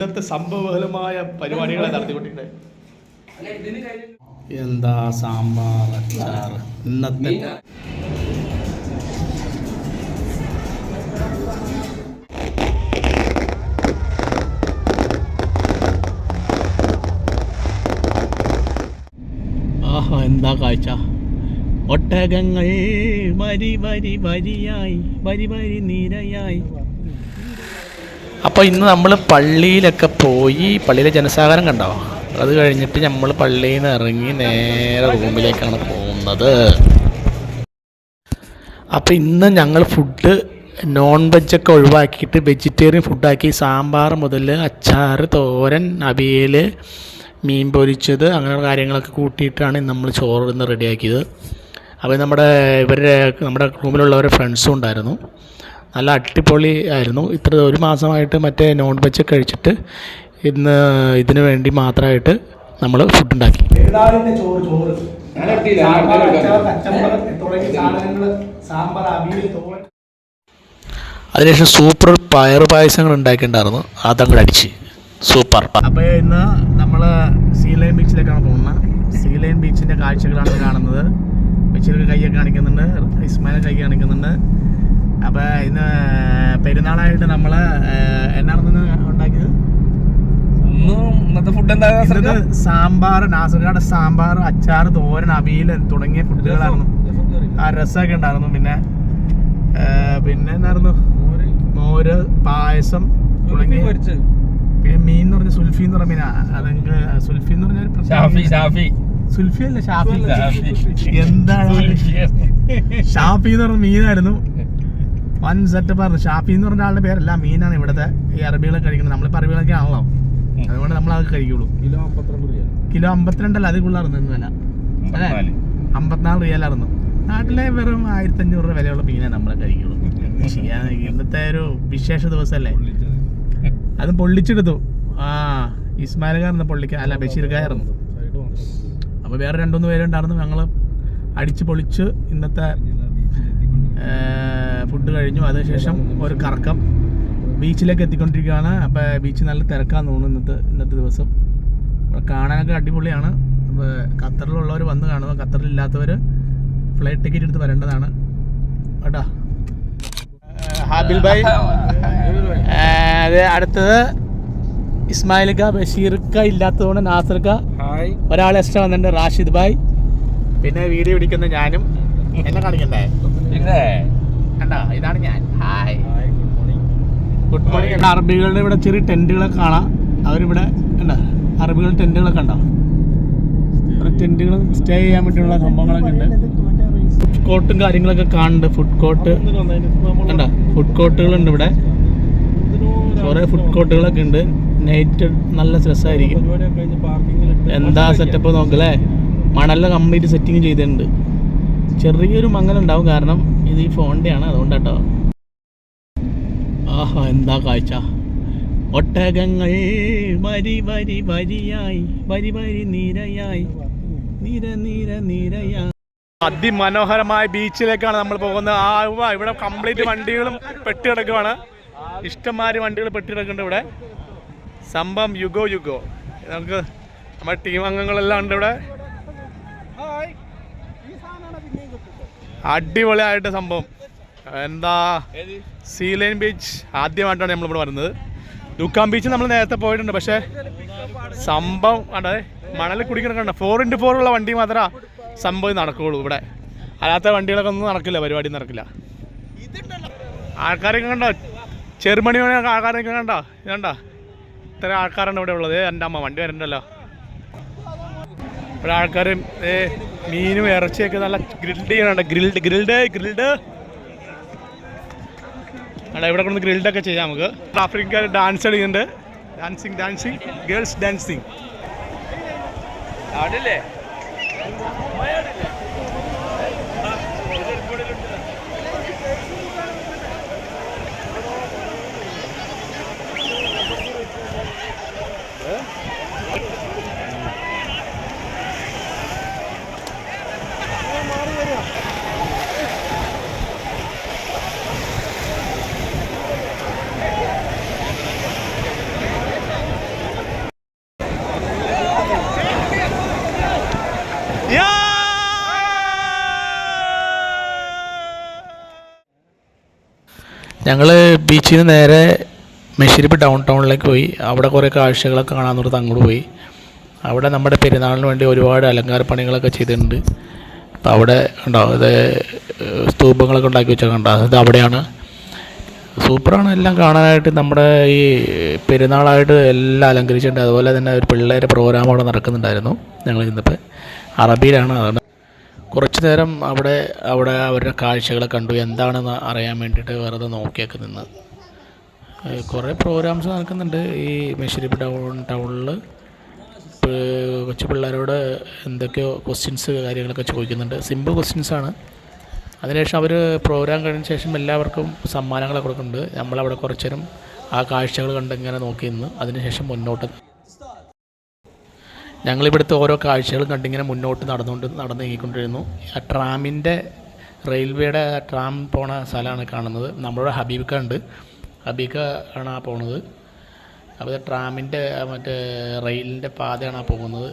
ഇന്നത്തെ സംഭവബഹുലമായ പരിപാടികളെ നടത്തിക്കൊണ്ടിരിക്കുന്നത്. എന്താ സാമ്പാർ, അച്ചാർ, ഇന്നത്തെ ആഹാ എന്താ കാഴ്ച. ഒട്ടകങ്ങൾ വരി വരി വരിയായി, വരി വരി നിരയായി. അപ്പോൾ ഇന്ന് നമ്മൾ പള്ളിയിലൊക്കെ പോയി, പള്ളിയിലെ ജനസാഗരം കണ്ടോ? അത് കഴിഞ്ഞിട്ട് നമ്മൾ പള്ളിയിൽ നിന്ന് ഇറങ്ങി നേരെ റൂമിലേക്കാണ് പോകുന്നത്. അപ്പോൾ ഇന്ന് ഞങ്ങൾ ഫുഡ് നോൺ വെജൊക്കെ ഒഴിവാക്കിയിട്ട് വെജിറ്റേറിയൻ ഫുഡാക്കി. സാമ്പാർ മുതൽ അച്ചാർ, തോരൻ, അവിയൽ, മീൻ പൊരിച്ചത്, അങ്ങനെയുള്ള കാര്യങ്ങളൊക്കെ കൂട്ടിയിട്ടാണ് നമ്മൾ ചോറ് ഇന്ന് റെഡിയാക്കിയത്. അപ്പോൾ നമ്മുടെ റൂമിലുള്ളവരുടെ ഫ്രണ്ട്സും ഉണ്ടായിരുന്നു. നല്ല അടിപൊളി ആയിരുന്നു. ഒരു മാസമായിട്ട് മറ്റേ നോൺ വെജ് കഴിച്ചിട്ട് ഇന്ന് ഇതിന് വേണ്ടി മാത്രമായിട്ട് നമ്മൾ ഫുഡ് ഉണ്ടാക്കി. അതിനുശേഷം സൂപ്പർ പയർ പായസങ്ങൾ ഉണ്ടാക്കിയിട്ടുണ്ടായിരുന്നു. അതങ്ങോട്ട് അടിച്ച് സൂപ്പർ. അപ്പോൾ ഇന്ന് നമ്മൾ സീ ലൈൻ ബീച്ചിലേക്കാണ് പോകുന്നത്. സീ ലൈൻ ബീച്ചിൻ്റെ കാഴ്ചകളാണ് കാണുന്നത്. ബഷീർക്ക് കൈയൊക്കെ കാണിക്കുന്നുണ്ട്, ഇസ്മായിൽ കൈ കാണിക്കുന്നുണ്ട്. അപ്പോൾ ഇന്ന് പെരുന്നാളായിട്ട് നമ്മൾ എന്നാണെന്ന് ഉണ്ടാക്കിയത്? ഇന്നത്തെ ഫുഡ് എന്താ? സാമ്പാർ, നാസർകാട് സാമ്പാർ, അച്ചാർ, തോരൻ, അവിയൽ തുടങ്ങിയ ഫുഡുകളായിരുന്നു. ആ രസമൊക്കെ ഉണ്ടായിരുന്നു. പിന്നെ എന്നായിരുന്നു, മോര്, പായസം തുടങ്ങിയ. പിന്നെ മീൻ എന്ന് പറഞ്ഞ സുൽഫി എന്ന് പറഞ്ഞ മീനാ. അതെങ്കിൽ സുൽഫി എന്ന് പറഞ്ഞ സുൽഫി അല്ല, ഷാഫി. എന്താണ് ഷാഫി എന്ന് പറഞ്ഞ മീനായിരുന്നു. വൺ സെറ്റപ്പ് ആയിരുന്നു. ഷാഫി എന്ന് പറഞ്ഞ ആളുടെ പേരല്ല, മീനാണ് ഇവിടുത്തെ ഈ അറബികളൊക്കെ കഴിക്കുന്നത്. നമ്മളിപ്പോൾ അറബികളൊക്കെ ആണല്ലോ, അതുകൊണ്ട് നമ്മൾ അത് കഴിക്കുള്ളൂ. കിലോ 52 അതിൽ കൂടുതലായിരുന്നു എന്നല്ല, അല്ലേ? 54 റിയാലായിരുന്നു. നാട്ടിലെ വെറും 1500 രൂപ വിലയുള്ള മീനാണ് നമ്മൾ കഴിക്കുള്ളൂ. ഇന്നത്തെ ഒരു വിശേഷ ദിവസമല്ലേ, അതും പൊള്ളിച്ചെടുത്തു. ഇസ്മായിൽക്കാരന്ന് അല്ല ബഷീർക്കായിരുന്നു. അപ്പോൾ വേറെ 2-3 പേരുണ്ടായിരുന്നു. ഞങ്ങൾ അടിച്ച് പൊളിച്ച് ഇന്നത്തെ ഫുഡ് കഴിഞ്ഞു. അതിനുശേഷം ഒരു കറക്കം ബീച്ചിലേക്ക് എത്തിക്കൊണ്ടിരിക്കുകയാണ്. അപ്പോൾ ബീച്ച് നല്ല തിരക്കാന്ന് തോന്നുന്നു ഇന്നത്തെ ദിവസം. കാണാനൊക്കെ അടിപൊളിയാണ്. അപ്പോൾ ഖത്തറിലുള്ളവർ വന്ന് കാണുക, ഖത്തറിലില്ലാത്തവർ ഫ്ലൈറ്റ് ടിക്കറ്റ് എടുത്ത് വരേണ്ടതാണ് കേട്ടോ. ഹാബിൽ ഭായ്, അടുത്തത് ഇസ്മായിൽക്ക, ബഷീർക്ക ഇല്ലാത്തതുകൊണ്ട് നാസർക്ക, ഒരാൾ എക്സ്ട്രാ വന്നിട്ടുണ്ട്, റാഷിദ് ഭായ്, പിന്നെ വീഡിയോ പിടിക്കുന്ന ഞാനും. എന്നെ കാണിക്കണ്ടേ? കണ്ടോ, ഇതാണ് ഞാൻ. Hi, good morning. അറബികളുടെ ഇവിടെ ചെറിയ ടെൻറ്റുകളൊക്കെ കാണാം. അവരിവിടെ കണ്ടോ, അറബികൾ ടെൻറ്റുകളൊക്കെ ഉണ്ടോ? ടെൻറ്റുകൾ സ്റ്റേ ചെയ്യാൻ വേണ്ടിയുള്ള സംഭവങ്ങളൊക്കെ ഉണ്ട്. ഫുഡ് കോർട്ടും കാര്യങ്ങളൊക്കെ കാണുന്നുണ്ട്. ഫുഡ് കോർട്ട് കണ്ടോ, ഫുഡ് കോർട്ടുകളുണ്ട് ഇവിടെ. കുറേ ഫുഡ് കോർട്ടുകളൊക്കെ ഉണ്ട്. നൈറ്റ് നല്ല രസമായിരിക്കും. എന്താ സെറ്റപ്പ് നോക്കല്ലേ. മണലിൽ കംപ്ലീറ്റ് സെറ്റിങ് ചെയ്തിട്ടുണ്ട്. ചെറിയൊരു മങ്ങലുണ്ടാവും, കാരണം ഇത് ഈ ഫോണിൻ്റെ ആണ്, അതുകൊണ്ടാട്ടോ. ആഹാ എന്താ കാഴ്ച. ഒട്ടകങ്ങൾ വരി വരി വരിയായി, വരി വരി നിരയായി, നിര നിര നിരയായി. അതിമനോഹരമായ ബീച്ചിലേക്കാണ് നമ്മൾ പോകുന്നത്. ഇവിടെ കംപ്ലീറ്റ് വണ്ടികളും പെട്ടിടക്കുവാണ്. ഇഷ്ടംമാതിരി വണ്ടികൾ പെട്ടിടക്കുന്നുണ്ട് ഇവിടെ. സംഭവം യുഗോ. നമുക്ക് നമ്മുടെ ടീം അംഗങ്ങളെല്ലാം ഉണ്ട് ഇവിടെ. അടിപൊളിയായിട്ട് സംഭവം. എന്താ, സീ ലൈൻ ബീച്ച് ആദ്യമായിട്ടാണ് നമ്മളിവിടെ വരുന്നത്. ദുഃഖാം ബീച്ച് നമ്മൾ നേരത്തെ പോയിട്ടുണ്ട്. പക്ഷേ സംഭവം അതെ, മണൽ കുടിക്കണ 4x4 ഉള്ള വണ്ടി മാത്രമേ സംഭവം നടക്കുകയുള്ളൂ ഇവിടെ. അല്ലാത്ത വണ്ടികളൊക്കെ ഒന്നും നടക്കില്ല, പരിപാടി നടക്കില്ല. ആൾക്കാരൊക്കെ കണ്ടോ, ചെറുമണി ആൾക്കാരൊക്കെ കണ്ടോ, ഇതുണ്ടോ, ഇത്ര ആൾക്കാരാണ് ഇവിടെ ഉള്ളത്. എൻ്റെ അമ്മ വണ്ടി വരണ്ടല്ലോ. ഇവിടെ ആൾക്കാർ മീനും ഇറച്ചിയൊക്കെ നല്ല ഗ്രിൽഡ് ചെയ്യാനുണ്ട്. ഗ്രിൽഡ് അല്ല, ഇവിടെ കൊണ്ട് ഗ്രിൽഡൊക്കെ ചെയ്യാം നമുക്ക്. ആഫ്രിക്കക്കാർ ഡാൻസ് കളിക്കുന്നുണ്ട്. Dancing girls dancing. ആടില്ലേ? ഞങ്ങൾ ബീച്ചിൽ നിന്ന് നേരെ മെഷീരിപ്പ് ഡൗൺ ടൗണിലേക്ക് പോയി. അവിടെ കുറേ കാഴ്ചകളൊക്കെ കാണാമെന്നോർത്ത് അങ്ങോട്ട് പോയി. അവിടെ നമ്മുടെ പെരുന്നാളിന് വേണ്ടി ഒരുപാട് അലങ്കാര പണികളൊക്കെ ചെയ്തിട്ടുണ്ട്. അപ്പോൾ അവിടെ ഉണ്ടാവും ഇത് സ്തൂപങ്ങളൊക്കെ ഉണ്ടാക്കി വെച്ചാൽ കണ്ടോ, അത് അവിടെയാണ്. സൂപ്പറാണ് എല്ലാം കാണാനായിട്ട്. നമ്മുടെ ഈ പെരുന്നാളായിട്ട് എല്ലാം അലങ്കരിച്ചിട്ടുണ്ട്. അതുപോലെ തന്നെ ഒരു പിള്ളേരെ പ്രോഗ്രാം അവിടെ നടക്കുന്നുണ്ടായിരുന്നു. ഞങ്ങൾ ഇന്നിപ്പോൾ അറബിയിലാണ്. അതുകൊണ്ട് കുറച്ച് നേരം അവിടെ അവരുടെ കാഴ്ചകളെ കണ്ടു. എന്താണെന്ന് അറിയാൻ വേണ്ടിയിട്ട് വെറുതെ നോക്കിയൊക്കെ നിന്ന്. കുറേ പ്രോഗ്രാംസ് നടക്കുന്നുണ്ട് ഈ മെഷീരിപ്പ് ടൗണിൽ. കൊച്ചു പിള്ളേരോട് എന്തൊക്കെയോ ക്വസ്റ്റ്യൻസ് കാര്യങ്ങളൊക്കെ ചോദിക്കുന്നുണ്ട്. സിമ്പിൾ ക്വസ്റ്റ്യൻസാണ്. അതിനുശേഷം അവർ പ്രോഗ്രാം കഴിഞ്ഞ ശേഷം എല്ലാവർക്കും സമ്മാനങ്ങളൊക്കെ കൊടുക്കുന്നുണ്ട്. നമ്മളവിടെ കുറച്ച് നേരം ആ കാഴ്ചകൾ കണ്ട് ഇങ്ങനെ നോക്കി നിന്ന് അതിനുശേഷം മുന്നോട്ട് ഞങ്ങളിവിടുത്തെ ഓരോ കാഴ്ചകളും കണ്ടിങ്ങനെ മുന്നോട്ട് നടന്നു നീങ്ങിക്കൊണ്ടിരുന്നു. ആ ട്രാമിൻ്റെ റെയിൽവേയുടെ ട്രാം പോണ സ്ഥലമാണ് കാണുന്നത്. നമ്മളുടെ ഹബീബിക്ക ഉണ്ട്, ഹബീബിക്ക ആണ് ആ പോണത്. അപ്പോൾ ട്രാമിൻ്റെ മറ്റേ റെയിലിൻ്റെ പാതയാണ് ആ പോകുന്നത്.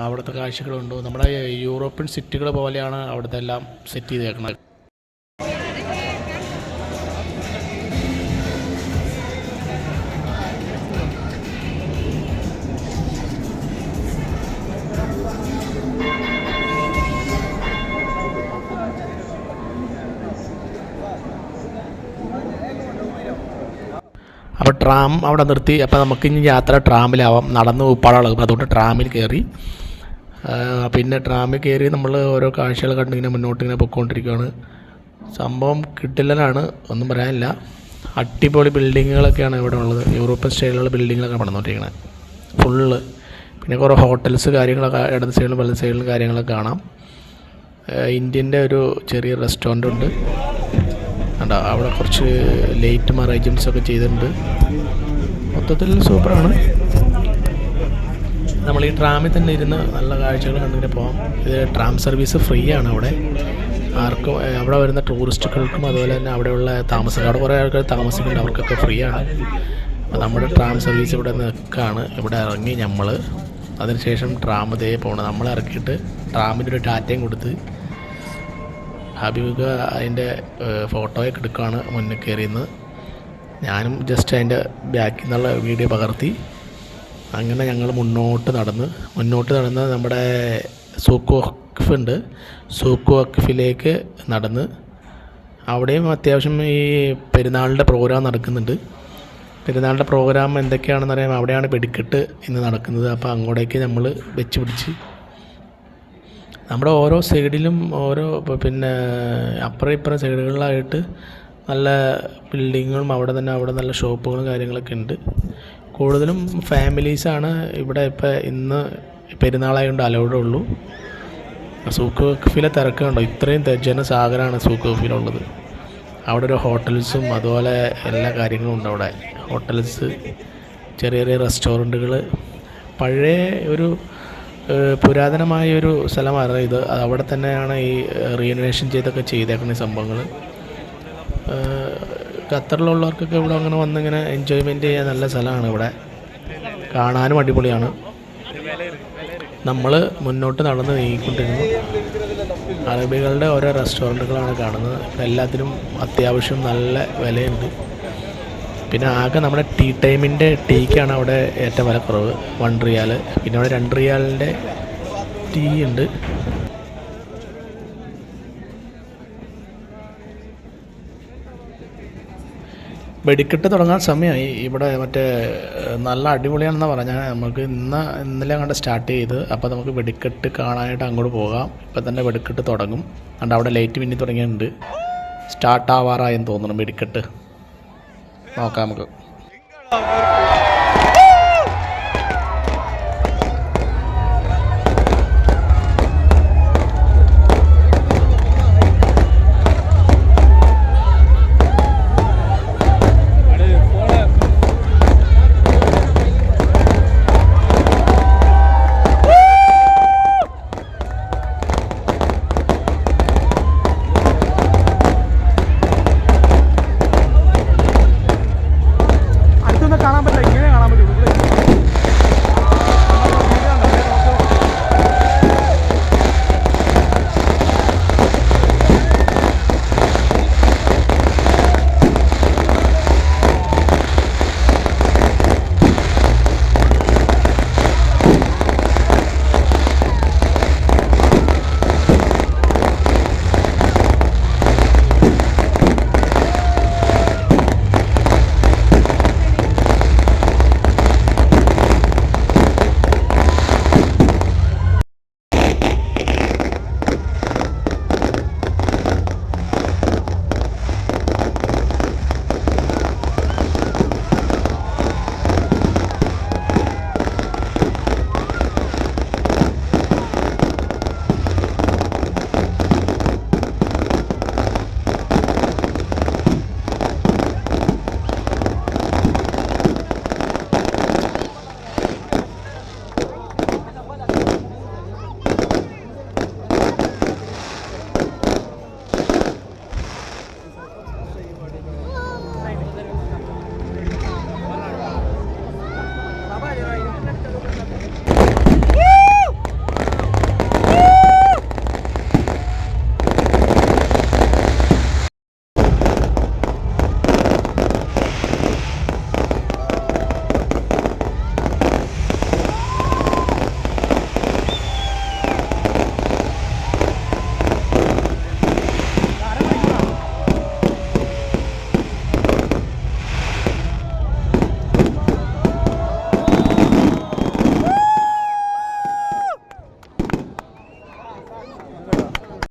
അവിടുത്തെ കാഴ്ചകളുണ്ട്. നമ്മുടെ യൂറോപ്യൻ സിറ്റികൾ പോലെയാണ് അവിടുത്തെ എല്ലാം സെറ്റ് ചെയ്തേക്കുന്നത്. അപ്പോൾ ട്രാം അവിടെ നിർത്തി. അപ്പോൾ നമുക്കിനി യാത്ര ട്രാമിലാവാം, നടന്ന് ഉപ്പാടാളാകും. അതുകൊണ്ട് ട്രാമിൽ കയറി. പിന്നെ ട്രാമിൽ കയറി നമ്മൾ ഓരോ കാഴ്ചകൾ കണ്ടിങ്ങനെ മുന്നോട്ടിങ്ങനെ പൊയ്ക്കൊണ്ടിരിക്കുകയാണ്. സംഭവം കിട്ടില്ലനാണ്, ഒന്നും പറയാനില്ല. അടിപൊളി ബിൽഡിങ്ങുകളൊക്കെയാണ് ഇവിടെ ഉള്ളത്. യൂറോപ്യൻ സ്റ്റൈലിലുള്ള ബിൽഡിങ്ങുകളൊക്കെ പണിതുകൊണ്ടിരിക്കുന്നത് ഫുള്ള്. പിന്നെ കുറേ ഹോട്ടൽസ് കാര്യങ്ങളൊക്കെ ഇടത് സൈഡിലും വലത് സൈഡിലും കാര്യങ്ങളൊക്കെ കാണാം. ഇന്ത്യൻ്റെ ഒരു ചെറിയ റെസ്റ്റോറൻ്റ് ഉണ്ട്. കണ്ടോ, അവിടെ കുറച്ച് ലൈറ്റ് അറേഞ്ച്മെൻറ്റ്സൊക്കെ ചെയ്തിട്ടുണ്ട്. മൊത്തത്തിൽ സൂപ്പറാണ്. നമ്മൾ ഈ ട്രാമിൽ തന്നെ ഇരുന്ന് നല്ല കാഴ്ചകൾ കണ്ടിങ്ങനെ പോകാം. ഇത് ട്രാം സർവീസ് ഫ്രീ ആണ് അവിടെ ആർക്കും. അവിടെ വരുന്ന ടൂറിസ്റ്റുകൾക്കും അതുപോലെ തന്നെ അവിടെയുള്ള താമസക്കാർ, കുറേ ആൾക്കാർ താമസിക്കുന്നുണ്ട്, അവർക്കൊക്കെ ഫ്രീ ആണ്. അപ്പോൾ നമ്മുടെ ട്രാം സർവീസ് ഇവിടെ നിൽക്കുകയാണ്. ഇവിടെ ഇറങ്ങി നമ്മൾ അതിനുശേഷം ട്രാം ഇതേ പോകണം. നമ്മൾ ഇറക്കിയിട്ട് ട്രാമിൻ്റെ ഒരു ടാറ്റയും കൊടുത്ത് ഹബീബ് അതിൻ്റെ ഫോട്ടോയൊക്കെ എടുക്കുകയാണ് മുന്നിൽ കയറിയെന്ന്. ഞാനും ജസ്റ്റ് അതിൻ്റെ ബാക്കിൽ നിന്നുള്ള വീഡിയോ പകർത്തി. അങ്ങനെ ഞങ്ങൾ മുന്നോട്ട് നടന്ന് നമ്മുടെ സൂക്ക് വഖഫ് ഉണ്ട്, സൂക്ക് വഖഫിലേക്ക് നടന്ന് അവിടെയും അത്യാവശ്യം ഈ പെരുന്നാളിൻ്റെ പ്രോഗ്രാം നടക്കുന്നുണ്ട്. പെരുന്നാളിൻ്റെ പ്രോഗ്രാം എന്തൊക്കെയാണെന്ന് അറിയാം. അവിടെയാണ് വെടിക്കെട്ട് ഇന്ന് നടക്കുന്നത്. അപ്പോൾ അങ്ങോട്ടേക്ക് നമ്മൾ വെച്ച് പിടിച്ച് നമ്മുടെ ഓരോ സൈഡിലും ഓരോ പിന്നെ അപ്പുറം ഇപ്പുറം സൈഡുകളിലായിട്ട് നല്ല ബിൽഡിങ്ങുകളും അവിടെ നല്ല ഷോപ്പുകളും കാര്യങ്ങളൊക്കെ ഉണ്ട്. കൂടുതലും ഫാമിലീസാണ് ഇവിടെ. ഇപ്പോൾ ഇന്ന് പെരുന്നാളായതുകൊണ്ട് അലൗഡേ ഉള്ളൂ. സൂക്ക് വഖഫിലെ തിരക്ക് കണ്ടോ, ഇത്രയും ജനസാഗരമാണ് സൂക്ക് വഖഫിലുള്ളത്. അവിടെ ഒരു ഹോട്ടൽസും അതുപോലെ എല്ലാ കാര്യങ്ങളും ഉണ്ട് അവിടെ. ഹോട്ടൽസ്, ചെറിയ ചെറിയ റെസ്റ്റോറൻറ്റുകൾ, പഴയ ഒരു പുരാതനമായൊരു സ്ഥലമാണ് ഇത്. അവിടെ തന്നെയാണ് ഈ റീനോവേഷൻ ചെയ്തേക്കുന്ന സംഭവങ്ങൾ. ഖത്തറിലുള്ളവർക്കൊക്കെ ഇവിടെ അങ്ങനെ വന്നിങ്ങനെ എൻജോയ്മെൻറ്റ് ചെയ്യാൻ നല്ല സ്ഥലമാണ് ഇവിടെ. കാണാനും അടിപൊളിയാണ്. നമ്മൾ മുന്നോട്ട് നടന്ന് നീങ്ങിക്കൊണ്ടിരുന്നു. അറബികളുടെ ഓരോ റെസ്റ്റോറൻറ്റുകളാണ് കാണുന്നത്. എല്ലാത്തിനും അത്യാവശ്യം നല്ല വിലയുണ്ട്. പിന്നെ ആകെ നമ്മുടെ ടീ ടൈമിൻ്റെ ടീക്കാണ് അവിടെ ഏറ്റവും വില കുറവ്, 1 റിയാൽ. പിന്നെ അവിടെ 2 റിയാലിൻ്റെ ടീ ഉണ്ട്. വെടിക്കെട്ട് തുടങ്ങാൻ സമയമായി. ഇവിടെ മറ്റേ നല്ല അടിപൊളിയാണെന്നാണ് പറഞ്ഞാൽ. നമുക്ക് ഇന്നലെ അങ്ങോട്ട് സ്റ്റാർട്ട് ചെയ്ത്. അപ്പോൾ നമുക്ക് വെടിക്കെട്ട് കാണാനായിട്ട് അങ്ങോട്ട് പോകാം. ഇപ്പം തന്നെ വെടിക്കെട്ട് തുടങ്ങും. അതുകൊണ്ട് അവിടെ ലൈറ്റ് മിന്നി തുടങ്ങിയിട്ടുണ്ട്. സ്റ്റാർട്ട് ആവാറായെന്ന് തോന്നുന്നു വെടിക്കെട്ട്. നോക്കാം നമുക്ക്. കാണാൻ പറ്റില്ല, ഇങ്ങനെ കാണാൻ പറ്റുള്ളൂ.